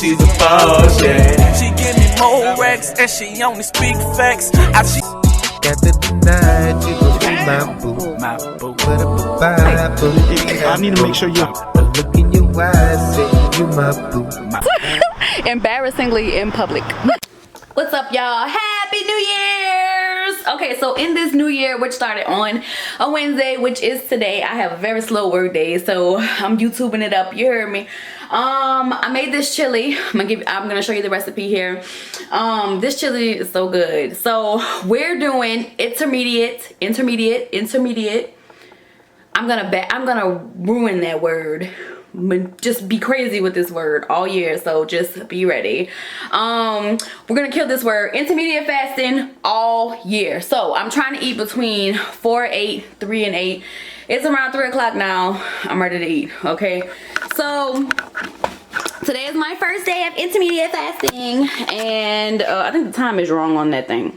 She's the boss, yeah. She give me more racks and she only speak facts. Got the tonight, you gon' be my boo. My boo. But a boo. I need to make sure you look in your eyes, say you my boo. Embarrassingly in public. What's up, y'all? Happy New Year's! Okay, so in this new year, which started on a Wednesday, which is today, I have a very slow work day, so I'm YouTubing it up. You heard me. I made this chili. I'm gonna show you the recipe here. This chili is so good. So we're doing intermediate. I'm gonna ruin that word. Just be crazy with this word all year, so just be ready. We're gonna kill this word, intermediate fasting, all year. So I'm trying to eat between 4, 8, 3 and 8. It's around 3 o'clock now. I'm ready to eat. Okay, so today is my first day of intermediate fasting, and I think the time is wrong on that thing.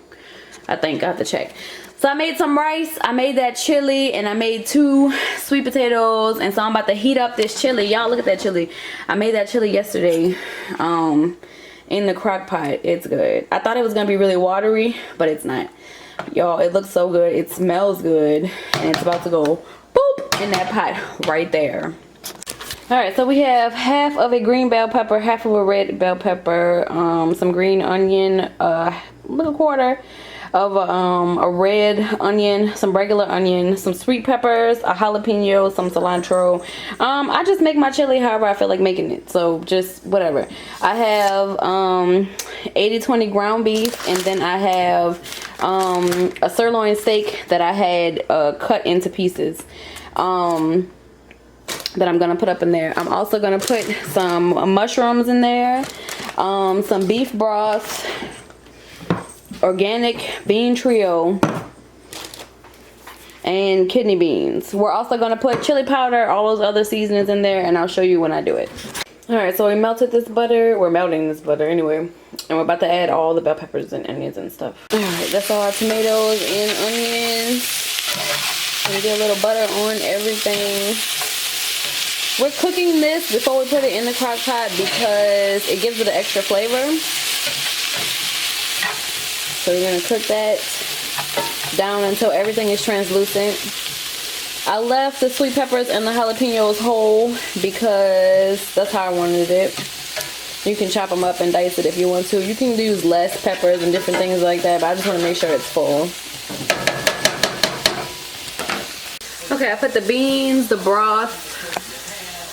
I have to check. So I made some rice, I made that chili, and I made 2 sweet potatoes, and so I'm about to heat up this chili. Y'all look at that chili. I made that chili yesterday in the crock pot. It's good. I thought it was gonna be really watery, but it's not. Y'all, it looks so good. It smells good, and it's about to go boop in that pot right there. All right, so we have half of a green bell pepper, half of a red bell pepper, some green onion, little quarter of a red onion, some regular onion, some sweet peppers, a jalapeno, some cilantro. I just make my chili however I feel like making it, so just whatever. I have 80-20 ground beef, and then I have a sirloin steak that I had cut into pieces that I'm gonna put up in there. I'm also gonna put some mushrooms in there, some beef broth, organic bean trio, and kidney beans. We're also gonna put chili powder, all those other seasonings in there, and I'll show you when I do it. All right, so we melted this butter. We're melting this butter anyway, and we're about to add all the bell peppers and onions and stuff. All right, that's all our tomatoes and onions. And get a little butter on everything. We're cooking this before we put it in the crock pot because it gives it an extra flavor. So we're gonna cook that down until everything is translucent. I left the sweet peppers and the jalapenos whole because that's how I wanted it. You can chop them up and dice it if you want to. You can use less peppers and different things like that, but I just want to make sure it's full. Okay, I put the beans, the broth,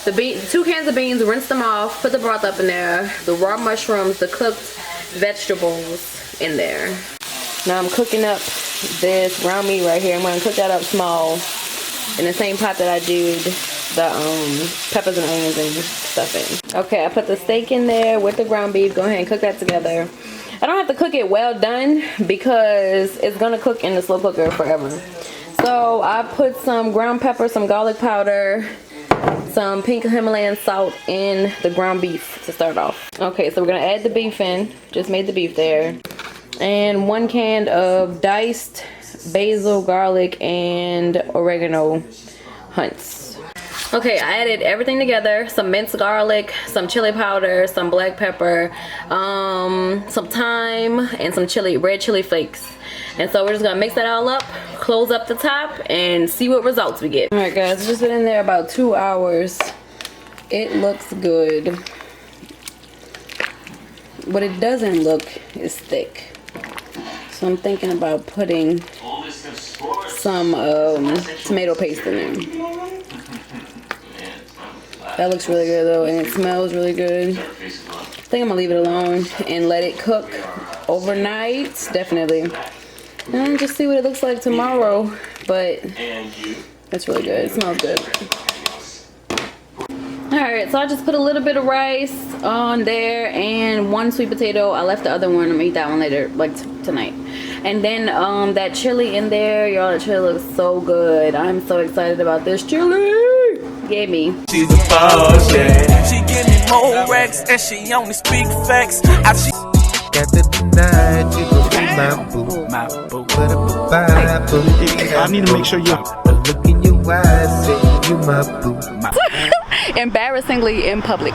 2 cans of beans, rinse them off, put the broth up in there, the raw mushrooms, the cooked vegetables in there. Now I'm cooking up this ground meat right here. I'm going to cook that up small in the same pot that I did the peppers and onions and stuff in. Okay, I put the steak in there with the ground beef. Go ahead and cook that together. I don't have to cook it well done because it's going to cook in the slow cooker forever. So I put some ground pepper, some garlic powder, some pink Himalayan salt in the ground beef to start off. Okay, so we're gonna add the beef in. Just made the beef there. And 1 can of diced basil, garlic, and oregano hunks. Okay, I added everything together. Some minced garlic, some chili powder, some black pepper, some thyme, and some red chili flakes. And so we're just gonna mix that all up, close up the top, and see what results we get. All right, guys, it's just been in there about 2 hours. It looks good. What it doesn't look is thick. So I'm thinking about putting some tomato paste in there. That looks really good though, and it smells really good. I think I'm gonna leave it alone and let it cook overnight, definitely. And just see what it looks like tomorrow, but it's really good. It smells good. Alright, so I just put a little bit of rice on there and 1 sweet potato. I left the other one. I'm gonna eat that one later, like tonight. And then that chili in there. Y'all, the chili looks so good. I'm so excited about this chili. Gave me. She's the boss, yeah. She give me more racks and she only speak facts. Got the tonight, you gon' be my boo. My boo. But a boo. I need to make sure you look in your eyes, say you my boo. Embarrassingly in public.